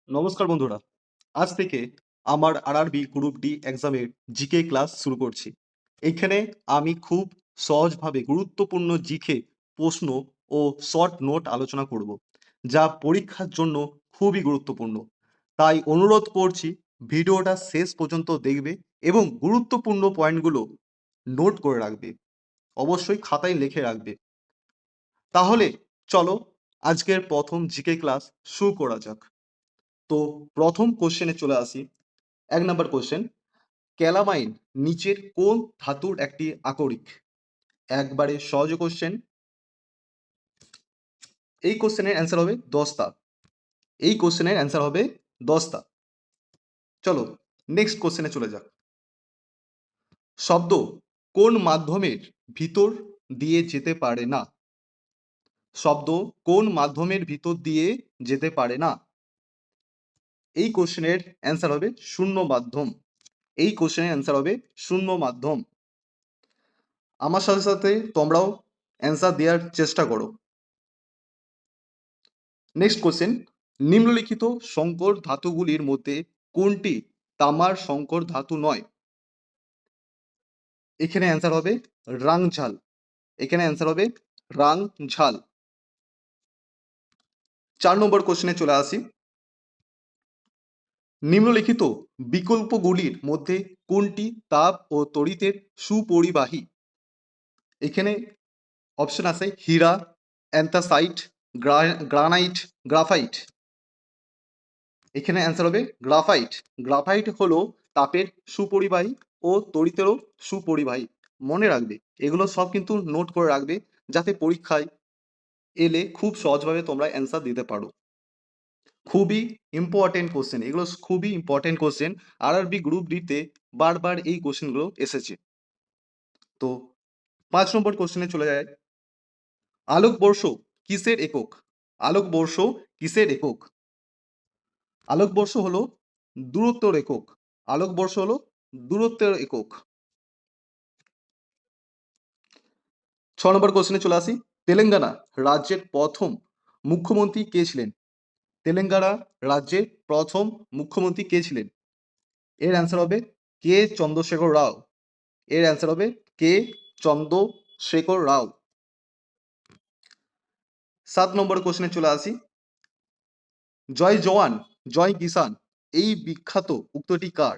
নমস্কার বন্ধুরা। আজ থেকে আমার আরআরবি গ্রুপ ডি এক্সামের জিকে ক্লাস শুরু করছি। এইখানে আমি খুব সহজভাবে গুরুত্বপূর্ণ জিকে প্রশ্ন ও শর্ট নোট আলোচনা করব, যা পরীক্ষার জন্য খুবই গুরুত্বপূর্ণ। তাই অনুরোধ করছি ভিডিওটা শেষ পর্যন্ত দেখবে এবং গুরুত্বপূর্ণ পয়েন্টগুলো নোট করে রাখবে। অবশ্যই খাতায় লিখে রাখবে। তাহলে চলো আজকের প্রথম জিকে ক্লাস শুরু করা যাক। তো প্রথম কোশ্চেনে চলে আসি। ১ নম্বর কোশ্চেন, ক্যালামাইন নিচের কোন ধাতুর একটি আকরিক? একবারে সহজ কোশ্চেন। এই কোশ্চেনের অ্যান্সার হবে দস্তা। এই কোশ্চেনের অ্যান্সার হবে দস্তা। চলো নেক্সট কোশ্চেনে চলে যাক। শব্দ কোন মাধ্যমের ভিতর দিয়ে যেতে পারে না? শব্দ কোন মাধ্যমের ভিতর দিয়ে যেতে পারে না? এই কোশ্চেনের অ্যান্সার হবে শূন্য মাধ্যম। এই কোশ্চেনের অ্যান্সার হবে শূন্য মাধ্যম। আমার সাথে সাথে তোমরাও অ্যান্সার দেওয়ার চেষ্টা করো। নেক্সট কোশ্চেন, নিম্নলিখিত সংকর ধাতুগুলির মধ্যে কোনটি তামার সংকর ধাতু নয়? এখানে অ্যান্সার হবে রাংঝাল। এখানে অ্যান্সার হবে রাংঝাল। ৪ নম্বর কোশ্চেনে চলে আসি। নিম্নলিখিত বিকল্পগুলির মধ্যে কোনটি তাপ ও তড়িতের সুপরিবাহী? এখানে অপশন আছে হীরা, অ্যান্থাসাইট, গ্রানাইট, গ্রাফাইট। এখানে অ্যান্সার হবে গ্রাফাইট। গ্রাফাইট হলো তাপের সুপরিবাহী ও তড়িতেরও সুপরিবাহী। মনে রাখবে, এগুলো সব কিন্তু নোট করে রাখবে, যাতে পরীক্ষায় এলে খুব সহজভাবে তোমরা অ্যান্সার দিতে পারো। খুবই ইম্পর্টেন্ট কোশ্চেন, এগুলো খুবই ইম্পর্টেন্ট কোশ্চেন। আরআরবি গ্রুপ ডিতে বারবার এই কোশ্চেনগুলো এসেছে। তো ৫ নম্বর কোশ্চেনে চলে যায়। আলোকবর্ষ কিসের একক? আলোকবর্ষ কিসের একক? আলোকবর্ষ হলো দূরত্বের একক। আলোকবর্ষ হলো দূরত্বের একক। ৬ নম্বর কোশ্চেনে চলে আসি। তেলেঙ্গানা রাজ্যের প্রথম মুখ্যমন্ত্রী কে ছিলেন? তেলেঙ্গানা রাজ্যের প্রথম মুখ্যমন্ত্রী কে ছিলেন? এর অ্যান্সার হবে কে চন্দ্রশেখর রাও। এর অ্যান্সার হবে কে চন্দ্রশেখর রাও। ৭ নম্বর কোশ্চেনে চলে আসি। জয় জওয়ান জয় কিষান এই বিখ্যাত উক্তিটি কার?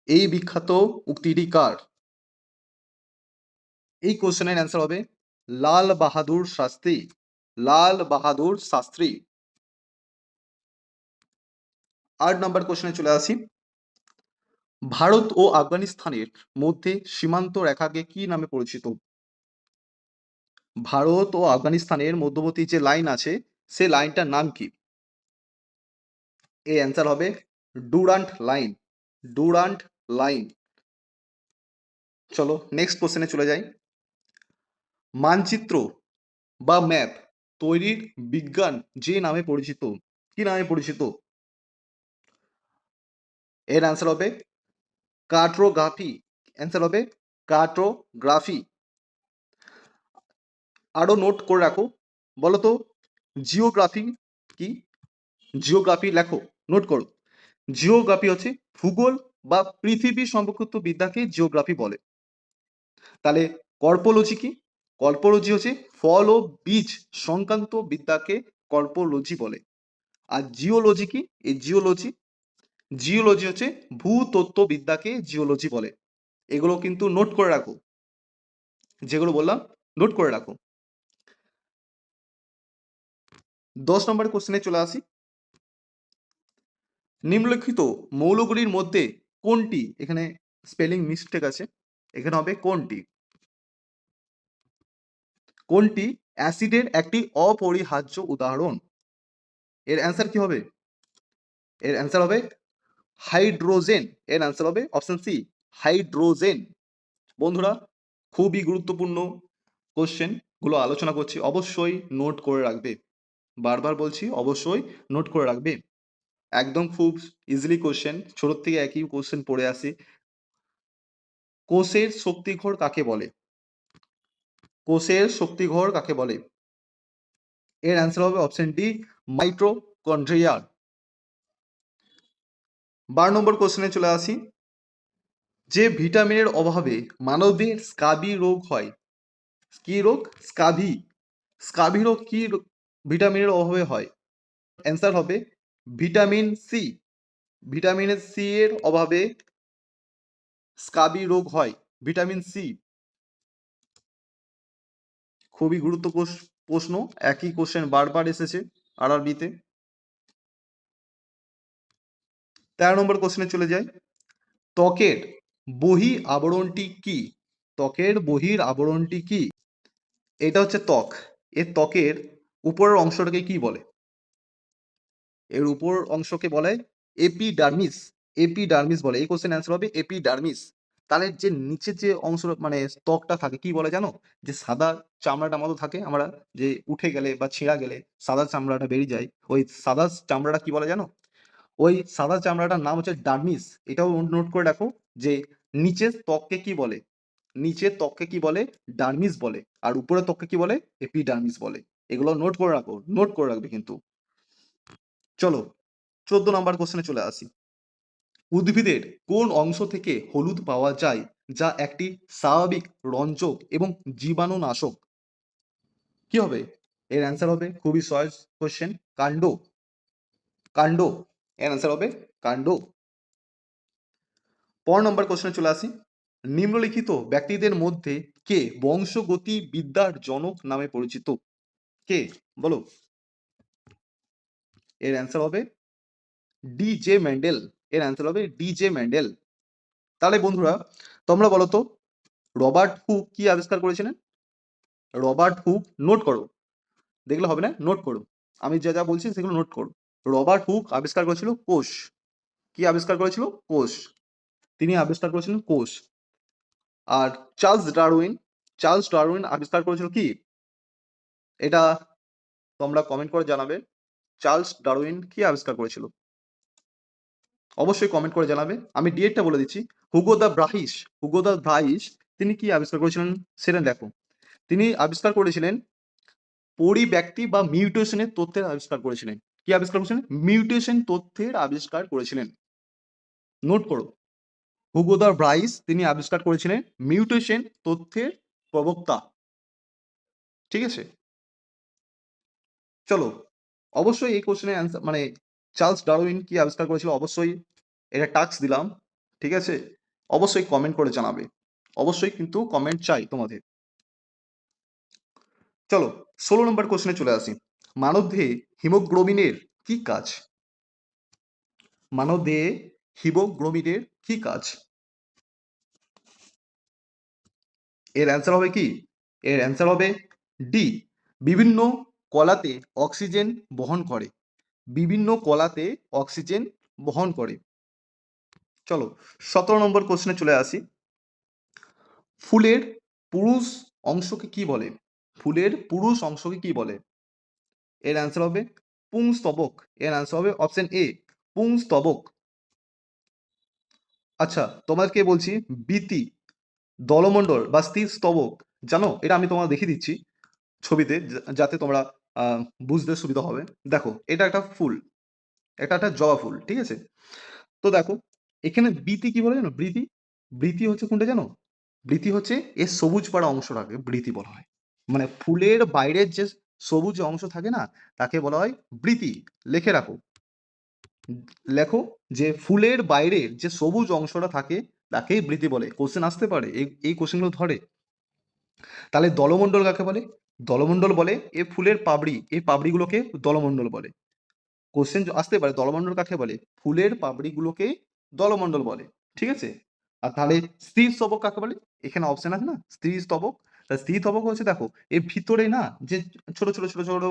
এই বিখ্যাত উক্তিটি কার? এই কোশ্চেনের অ্যান্সার হবে লাল বাহাদুর শাস্ত্রী। লাল বাহাদুর শাস্ত্রী। ৮ নম্বর কোশ্চেনে চলে আসি। ভারত ও আফগানিস্তানের মধ্যে সীমান্ত রেখাকে কি নামে পরিচিত? ভারত ও আফগানিস্তানের মধ্যবর্তী যে লাইন আছে, সে লাইনটার নাম কি? এর অ্যান্সার হবে ডুরান্ট লাইন। Durand line. চলো নেক্সট কোশ্চেনে চলে যাই। মানচিত্র বা ম্যাপ তৈরির বিজ্ঞান যে নামে পরিচিত, কি নামে পরিচিত? এর অ্যান্সার হবে কার্টোগ্রাফি। অ্যান্সার হবে কার্টোগ্রাফি। আরো নোট করে রাখো। বলো তো জিওগ্রাফি কি? জিওগ্রাফি লেখো, নোট করো। জিওগ্রাফি হচ্ছে ভূগোল বা পৃথিবী সম্পর্কিত বিদ্যাকে জিওগ্রাফি বলে। তাহলে কর্পোলজি কি? কল্পোলজি হচ্ছে ফল ও বীজ সংক্রান্ত বিদ্যাকে কল্পোলজি বলে। আর জিওলজি কি? এই জিওলজি, জিওলজি হচ্ছে ভূতত্ত্ব বিদ্যাকে জিওলজি বলে। এগুলো কিন্তু নোট করে রাখো, যেগুলো বললাম নোট করে রাখো। ১০ নম্বর কোশ্চেনে চলে আসি। নিম্নলিখিত মৌলগুলির মধ্যে কোনটি, এখানে স্পেলিং মিস্টেক আছে, এখানে হবে কোনটি? কোনটি অ্যাসিডের একটি অপরিহার্য উদাহরণ? এর অ্যান্সার কি হবে? এর অ্যান্সার হবে হাইড্রোজেন। এর অ্যান্সার হবে অপশন সি, হাইড্রোজেন। বন্ধুরা, খুবই গুরুত্বপূর্ণ কোশ্চেন গুলো আলোচনা করছি, অবশ্যই নোট করে রাখবে। বারবার বলছি, অবশ্যই নোট করে রাখবে। একদম খুব ইজিলি কোশ্চেন, ছোট থেকে একই কোশ্চেন পড়ে আসি। কোষের শক্তিঘর কাকে বলে? কোষের শক্তিঘর কাকে বলে? এর অ্যান্সার হবে অপশন ডি, মাইটোকন্ড্রিয়া। 12 নম্বর কোশ্চেনে চলে আসি। যে ভিটামিনের অভাবে মানবদেহে স্কাবি রোগ হয়, কি রোগ? স্কাবি। স্কাবি রোগ কি ভিটামিনের অভাবে হয়? অ্যান্সার হবে ভিটামিন সি। ভিটামিন সি এর অভাবে স্কাবি রোগ হয়, ভিটামিন সি। খুবই প্রশ্ন, একই কোশ্চেন বারবার এসেছে আরআরবিতে। 13 নম্বর কোশ্চেনে চলে যায়। ত্বকের বহি আবরণটি কি? ত্বকের বহির আবরণটি কি? এটা হচ্ছে ত্বক। এর ত্বকের উপরের অংশটাকে কি বলে? এর উপর অংশকে বলে এপিডার্মিস। এপিডার্মিস বলে। এই কোশ্চেন অ্যান্সার হবে এপিডার্মিস। তাহলে যে নিচে যে অংশ মানে ত্বকটা থাকে কি বলে জানো? যে সাদা চামড়াটা মতো থাকে, আমরা যে উঠে গেলে বা ছেঁড়া গেলে সাদা চামড়াটা বেরিয়ে যায়, ওই সাদা চামড়াটা কি বলে জানো? ওই সাদা চামড়াটার নাম হচ্ছে ডার্মিস। এটাও নোট করে রাখো যে নিচের ত্বককে কি বলে? নিচের ত্বককে কি বলে? ডার্মিস বলে। আর উপরের ত্বককে কি বলে? এপিডার্মিস বলে। এগুলো নোট করে রাখো, নোট করে রাখবে কিন্তু। চলো 14 নম্বর কোশ্চেনে চলে আসি। উদ্ভিদের কোন অংশ থেকে হলুদ পাওয়া যায় যা একটি স্বাভাবিক রঞ্জক এবং জীবাণুনাশক? কি হবে? এর অ্যান্সার হবে খুবই সহজ কোশ্চেন, কাণ্ড। কাণ্ড। এর অ্যান্সার হবে কাণ্ড। 15 নম্বর কোশ্চেনে চলে আসি। নিম্নলিখিত ব্যক্তিদের মধ্যে কে বংশগতি বিদ্যার জনক নামে পরিচিত? কে? বলো। এর অ্যান্সার হবে ডি জে ম্যান্ডেল। এর অ্যান্সার হবে ডি জে ম্যান্ডেল। তাহলে বন্ধুরা তোমরা বলো তো, রবার্ট হুক কি আবিষ্কার করেছিলেন? রবার্ট হুক, নোট করো, দেখলে হবে না, নোট করো। আমি যা যা বলছি সেগুলো নোট করো। রবার্ট হুক আবিষ্কার করেছিল কোষ। কি আবিষ্কার করেছিল? কোষ। তিনি আবিষ্কার করেছিলেন কোষ। আর চার্লস ডারউইন আবিষ্কার করেছিল কি? এটা তোমরা কমেন্ট করে জানাবে। চার্লস ডারউইন কি আবিষ্কার করেছিল? অবশ্যই কমেন্ট করে জানাবে। আমি ডিএটটা বলে দিচ্ছি। হুগো দা ব্রাইস তিনি কি আবিষ্কার করেছিলেন সেটা দেখো। তিনি আবিষ্কার করেছিলেন পরিব্যক্তি বা মিউটেশনের তথ্যের আবিষ্কার করেছিলেন। কি আবিষ্কার করেছিলেন? মিউটেশন তথ্যের আবিষ্কার করেছিলেন। নোট করো। হুগো দা ব্রাইস তিনি আবিষ্কার করেছিলেন মিউটেশন তথ্যের প্রবক্তা। ঠিক আছে? চলো, অবশ্যই এই কোশ্চেনের অ্যান্সার মানে চার্লস ডারউইন কি আবিষ্কার করেছিল, অবশ্যই এটা টাস্ক দিলাম। ঠিক আছে? অবশ্যই কমেন্ট করে জানাবে। অবশ্যই কিন্তু কমেন্ট চাই তোমাদের। চলো 16 নম্বর কোশ্চেনে চলে আসি। মানবদেহে হিমোগ্লোবিনের কি কাজ? মানবদেহে হিমোগ্লোবিনের কি কাজ? এর অ্যান্সার হবে কি? এর অ্যান্সার হবে ডি। বিভিন্ন কলাতে অক্সিজেন বহন করে। বিভিন্ন কলাতে অক্সিজেন বহন করে। চলো 17 নম্বর কোশ্চেনে চলে আসি। ফুলের পুরুষ অংশকে কি বলে? ফুলের পুরুষ অংশকে কি বলে? এর অ্যান্সার হবে পুংস্তবক। এর অ্যান্সার হবে অপশন এ, পুংস্তবক। আচ্ছা তোমাদেরকে বলছি, বীতি, দলমণ্ডল বা স্থির স্তবক জানো? এটা আমি তোমাকে দেখিয়ে দিচ্ছি ছবিতে, যাতে তোমরা আহ, বুঝতে সুবিধা হবে। দেখো এটা একটা ফুল, এটা একটা জবা ফুল, ঠিক আছে? তো দেখো এখানে বৃতি কি বলে জানো? বৃতি, বৃতি হচ্ছে কোনটা জানো? বৃতি হচ্ছে এর সবুজ পাড়া অংশটাকে বৃতি বলা হয়। মানে ফুলের বাইরের যে সবুজ অংশ থাকে না, তাকে বলা হয় বৃতি। লিখে রাখো, লেখো যে ফুলের বাইরের যে সবুজ অংশটা থাকে তাকেই বৃতি বলে। কোশ্চেন আসতে পারে, এই কোশ্চেনগুলো ধরে। তাহলে দলমণ্ডল কাকে বলে? দলমণ্ডল বলে এ ফুলের পাপড়ি, এই পাপড়িগুলোকে দলমণ্ডল বলে। কোশ্চেন আসতে পারে দলমণ্ডল কাকে বলে? ফুলের পাপড়িগুলোকে দলমণ্ডল বলে। ঠিক আছে? আর তাহলে স্ত্রী স্তবক কাকে বলে? এখানে অপশন আছে না স্ত্রী স্তবক। তা স্ত্রী স্তবক হচ্ছে দেখো এর ভিতরে না যে ছোট ছোট ছোট ছোট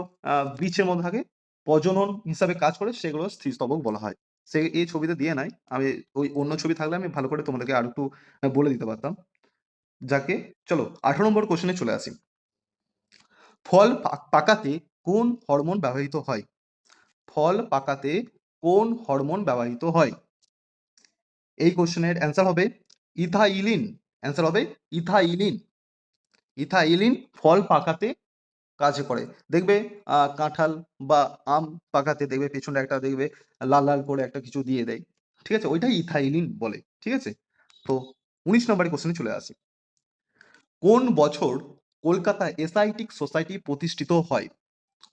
বীজের মধ্যে থাকে, প্রজনন হিসাবে কাজ করে, সেগুলো স্ত্রী স্তবক বলা হয়। সে এই ছবিতে দিয়ে নাই, আমি ওই অন্য ছবি থাকলে আমি ভালো করে তোমাদেরকে আর একটু বলে দিতে পারতাম। যাকে, চলো 18 নম্বর কোশ্চেনে চলে আসি। ফল পাকাতে কোন হরমোন ব্যবহৃত হয়? ফল পাকাতে কোন হরমোন ব্যবহৃত হয়? এই কোশ্চেনের অ্যান্সার হবে ইথাইলিন। অ্যান্সার হবে ইথাইলিন। ইথাইলিন ফল পাকাতে কাজ করে। দেখবে কাঁঠাল বা আম পাকাতে দেখবে পেছনে একটা দেখবে লাল লাল করে একটা কিছু দিয়ে দেয়। ঠিক আছে, ওইটাই ইথাইলিন বলে। ঠিক আছে, তো 19 নম্বরের কোশ্চেনে চলে আসি। কোন বছর কলকাতায় এসআইটিক সোসাইটি প্রতিষ্ঠিত হয়?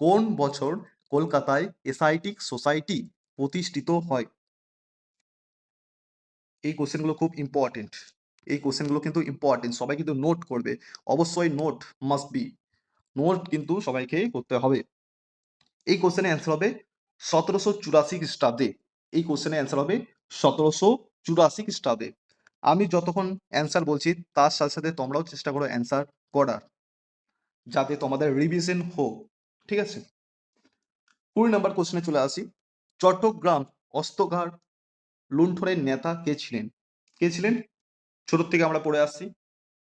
কোন বছর কলকাতায় এসআইটিক সোসাইটি প্রতিষ্ঠিত হয়? এই কোশ্চেনগুলো খুব ইম্পর্টেন্ট। এই কোশ্চেনগুলো কিন্তু ইম্পর্টেন্ট, সবাই কিন্তু নোট করবে। অবশ্যই নোট মাস্ট বি, নোট কিন্তু সবাইকে করতে হবে। এই কোশ্চেনের অ্যান্সার হবে 1784 খ্রিস্টাব্দে। এই কোশ্চেনের অ্যান্সার হবে 1784 খ্রিস্টাব্দে। আমি যতক্ষণ অ্যান্সার বলছি তার সাথে সাথে তোমরাও চেষ্টা করো অ্যান্সার করার, যাতে তোমাদের রিভিশন হোক। ঠিক আছে, 20 নম্বর কোশ্চেনে চলে আসি। চট্টগ্রাম অস্ত্রগার লুণ্ঠনের নেতা কে ছিলেন? কে ছিলেন? ছোট থেকে আমরা পড়ে আসছি,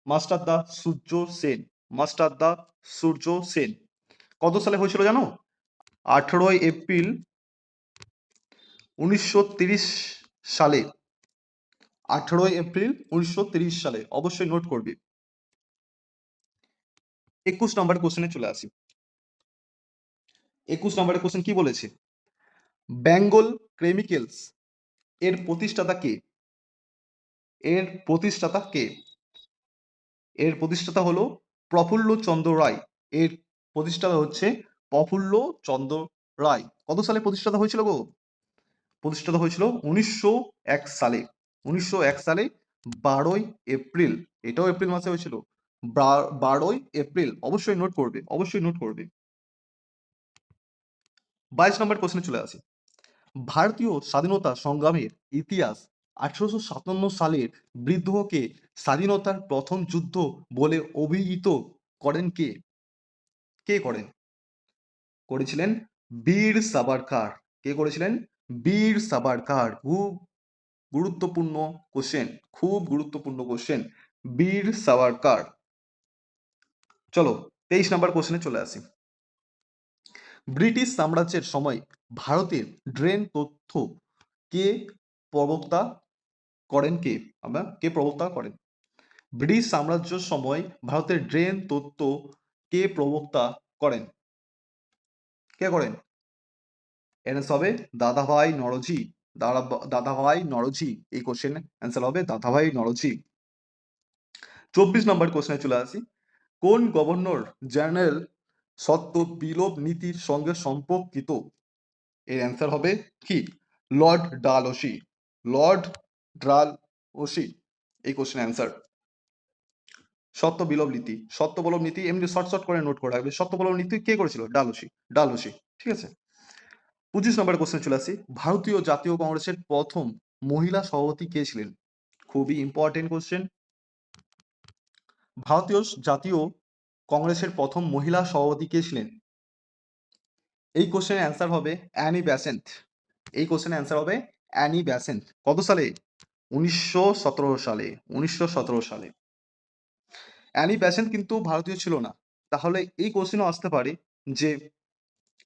মাস্টার দা সূর্য সেন। মাস্টার দা সূর্য সেন। কত সালে হয়েছিল জানো? 18 এপ্রিল 1930 সালে। 18 এপ্রিল 1930 সালে, অবশ্যই নোট করবি। 21 নম্বর কোশ্চেনে চলে আসি। 21 নম্বরের কোশ্চেন কি বলেছে? বেঙ্গল কেমিক্যালস এর প্রতিষ্ঠাতা কে? এর প্রতিষ্ঠাতা কে? এর প্রতিষ্ঠাতা হলো প্রফুল্ল চন্দ্র রায়। এর প্রতিষ্ঠাতা হচ্ছে প্রফুল্ল চন্দ্র রায়। কত সালে প্রতিষ্ঠাতা হয়েছিল গো? প্রতিষ্ঠাতা হয়েছিল 1901 সালে। 1901 সালে 12 এপ্রিল। এটাও এপ্রিল মাসে হয়েছিল। 12 এপ্রিল। অবশ্যই নোট করবে, অবশ্যই নোট করবে। 22 নম্বর কোশ্চেনে চলে আসি। ভারতীয় স্বাধীনতা সংগ্রামের ইতিহাস 1857 সালের বিদ্রোহকে স্বাধীনতার প্রথম যুদ্ধ বলে অভিহিত করেন কে? কে করেন? করেছিলেন বীর সাভারকার। কে করেছিলেন? বীর সাভারকার। খুব গুরুত্বপূর্ণ কোশ্চেন, খুব গুরুত্বপূর্ণ কোশ্চেন, বীর সাভারকার। চলো 23 নম্বর কোশ্চেনে চলে আসি। ব্রিটিশ সাম্রাজ্যের সময় ভারতের ড্রেন তথ্য কে প্রবক্তা করেন? কে আমরা কে প্রবক্তা করেন? ব্রিটিশ সাম্রাজ্যের সময় ভারতের ড্রেন তত্ত্ব কে প্রবক্তা করেন? কে করেন? অ্যান্সার হবে দাদাভাই নরজি। দাদাভাই নরজি। এই কোশ্চেন অ্যান্সার হবে দাদাভাই নরজি। 24 নম্বর কোশ্চেনে চলে আসি। কোন গভর্নর জেনারেল সত্ত্ব বিলোপ নীতির সঙ্গে সম্পর্কিত? এর অ্যান্সার হবে কি? লর্ড ডালহৌসি। লর্ড ডালহৌসি এই কোশ্চেন অ্যান্সার। সত্য বিলোপ নীতি, সত্য বিলোপ নীতি এমনি শর্ট শর্ট করে নোট করে রাখবে। সত্য বিলোপ নীতি কে করেছিল? ডালহৌসি। ডালহৌসি। ঠিক আছে, 25 নম্বর কোশ্চেন চলে আসি। ভারতীয় জাতীয় কংগ্রেসের প্রথম মহিলা সভাপতি কে ছিলেন? খুবই ইম্পর্টেন্ট কোশ্চেন। ভারতীয় জাতীয় কংগ্রেসের প্রথম মহিলা সভাপতি কে ছিলেন? এই কোশ্চেনের অ্যান্সার হবে অ্যানি বেসেন্ট। এই কোশ্চেনের অ্যান্সার হবে অ্যানি বেসেন্ট। কত সালে? 1917 সালে। 1917 সালে। অ্যানি বেসেন্ট কিন্তু ভারতীয় ছিল না। তাহলে এই কোশ্চেনও আসতে পারে যে,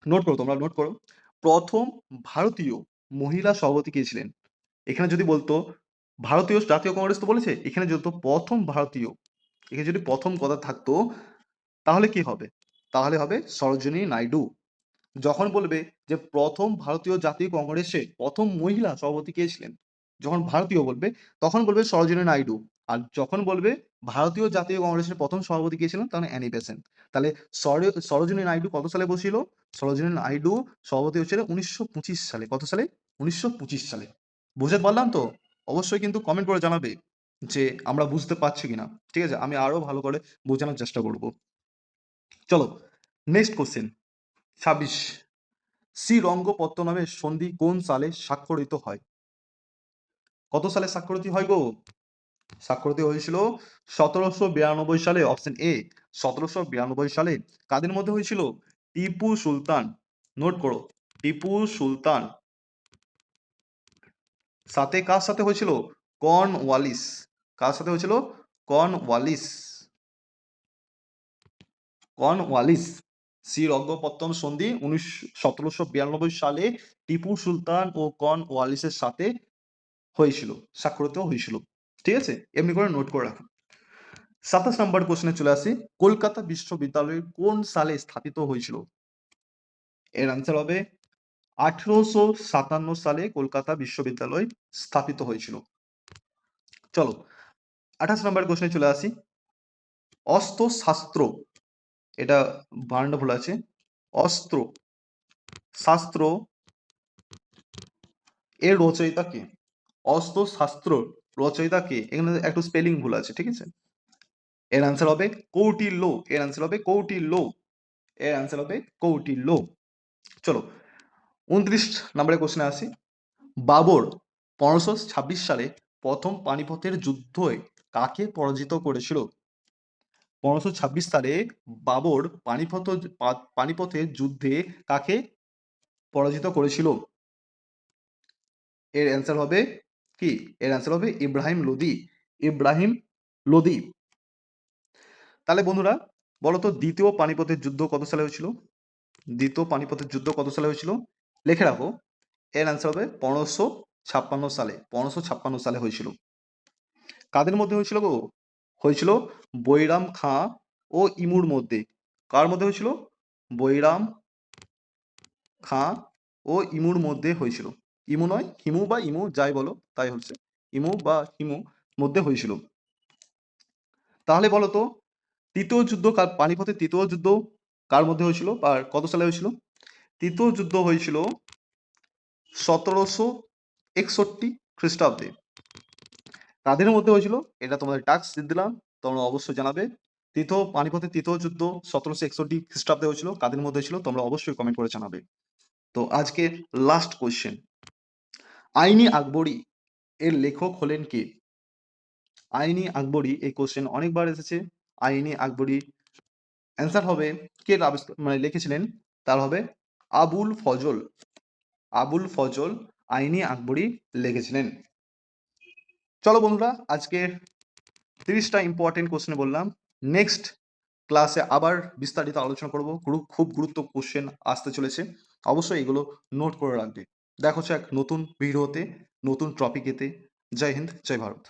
নোট করো, তোমরা নোট করো, প্রথম ভারতীয় মহিলা সভাপতি কে ছিলেন? এখানে যদি বলতো ভারতীয় জাতীয় কংগ্রেস তো বলেছে, এখানে যদি বলতো প্রথম ভারতীয়, এখানে যদি প্রথম কথা থাকতো তাহলে কি হবে? তাহলে হবে সরোজিনী নাইডু। যখন বলবে যে প্রথম ভারতীয় জাতীয় কংগ্রেসে প্রথম মহিলা সভাপতি কে ছিলেন, যখন ভারতীয় বলবে তখন বলবে সরোজিনী নাইডু। আর যখন বলবে ভারতীয় জাতীয় কংগ্রেসের প্রথম সভাপতি কে ছিলেন, তখন অ্যানি বেসেন্ট। তাহলে সরোজিনী নাইডু কত সালে বসছিল? সরোজিনী নাইডু সভাপতি হচ্ছিল 1925 সালে। কত সালে? 1925 সালে। বুঝতে পারলাম তো? অবশ্যই কিন্তু কমেন্ট করে জানাবে যে আমরা বুঝতে পারছি কিনা। ঠিক আছে, আমি আরো ভালো করে বোঝানোর চেষ্টা করব। চলো নেক্সট কোশ্চেন 26। শ্রীরঙ্গপত্তনমের সন্ধি কোন সালে স্বাক্ষরিত হয়? কত সালে স্বাক্ষরিত হয় গো? স্বাক্ষরিত হয়েছিল 1792 সালে। অপশন এ 1792 সালে। কাদের মধ্যে হয়েছিল? টিপু সুলতান। নোট করো, টিপু সুলতান সাথে কার সাথে হয়েছিল? কর্নওয়ালিস। কার সাথে হয়েছিল? কর্নওয়ালিস। কর্নওয়ালিস। শ্রীরঙ্গপত্তন সন্ধি 1792 সালে টিপু সুলতান ও কর্নওয়ালিসের সাথে হয়েছিল, স্বাক্ষরিত হয়েছিল। ঠিক আছে, এমনি করে নোট করে রাখুন। 27 নম্বর কোশ্চেনে চলে আসি। কলকাতা বিশ্ববিদ্যালয় কোন সালে স্থাপিত হয়েছিল? এর আনসার হবে 1857 সালে কলকাতা বিশ্ববিদ্যালয় স্থাপিত হয়েছিল। চলো 28 নম্বর কোশ্চেনে চলে আসি। অস্ত্রশাস্ত্র, এটা বানানটা ভুল আছে, অস্ত্র শাস্ত্র এর রচয়িতা কে? অস্ত্রশাস্ত্র রচয়িতা কে? এখানে একটু স্পেলিং ভুল আছে, ঠিক আছে? এর আনসার হবে কৌটিল্য, এর আনসার হবে কৌটিল্য, এর আনসার হবে কৌটিল্য। চলো 29 নম্বরের কোশ্চেনে আসি। বাবর 1526 সালে প্রথম পানিপথের যুদ্ধে কাকে পরাজিত করেছিল? 1526 সালে বাবর পানিপথের যুদ্ধে কাকে পরাজিত করেছিল? এর অ্যান্সার হবে কি? এর অ্যান্সার হবে ইব্রাহিম লোদি, ইব্রাহিম লোদি। তাহলে বন্ধুরা বলো তো দ্বিতীয় পানিপথের যুদ্ধ কত সালে হয়েছিল? দ্বিতীয় পানিপথের যুদ্ধ কত সালে হয়েছিল? লিখে রাখো। এর অ্যান্সার হবে 1556 সালে, 1556 সালে হয়েছিল। কাদের মধ্যে হয়েছিল গো? হয়েছিল বৈরাম খাঁ ও ইমুর মধ্যে। কার মধ্যে হয়েছিল? বৈরাম খাঁ ও ইমুর মধ্যে হয়েছিল। ইমু নয়, হিমু বা ইমু যাই বলো তাই হচ্ছে, ইমু বা হিমু মধ্যে হয়েছিল। তাহলে বলো তো তৃতীয় যুদ্ধ পানিপথের তৃতীয় যুদ্ধ কার মধ্যে হয়েছিল আর কত সালে হয়েছিল? তৃতীয় যুদ্ধ হয়েছিল 1761 খ্রিস্টাব্দে। কাদের মধ্যে হয়েছিল? এটা তোমাদের টাস্ক দিয়ে দিলাম, তোমরা অবশ্যই জানাবে। পানিপথের তৃতীয় যুদ্ধ 1761 খ্রিস্টাব্দে হয়েছিল, কাদের মধ্যে হয়েছিল তোমরা অবশ্যই কমেন্ট করে জানাবে। তো আজকে লাস্ট কোয়েশ্চেন, আইনি আকবরী এর লেখক হলেন কে? আইনি আকবরী, এই কোশ্চেন অনেকবার এসেছে। আইনি আকবরী অ্যান্সার হবে কে লিখেছিলেন, তার হবে আবুল ফজল। আবুল ফজল আইনি আকবরী লিখেছিলেন। চলো বন্ধুরা আজকে 30টা ইম্পর্টেন্ট কোশ্চেন বললাম। নেক্সট ক্লাসে আবার বিস্তারিত আলোচনা করব, খুব গুরুত্ব কোশ্চেন আসতে চলেছে, অবশ্যই এগুলো নোট করে রাখবে। দেখা হচ্ছে এক নতুন ভিডিওতে, নতুন টপিকেতে। জয় হিন্দ, জয় ভারত।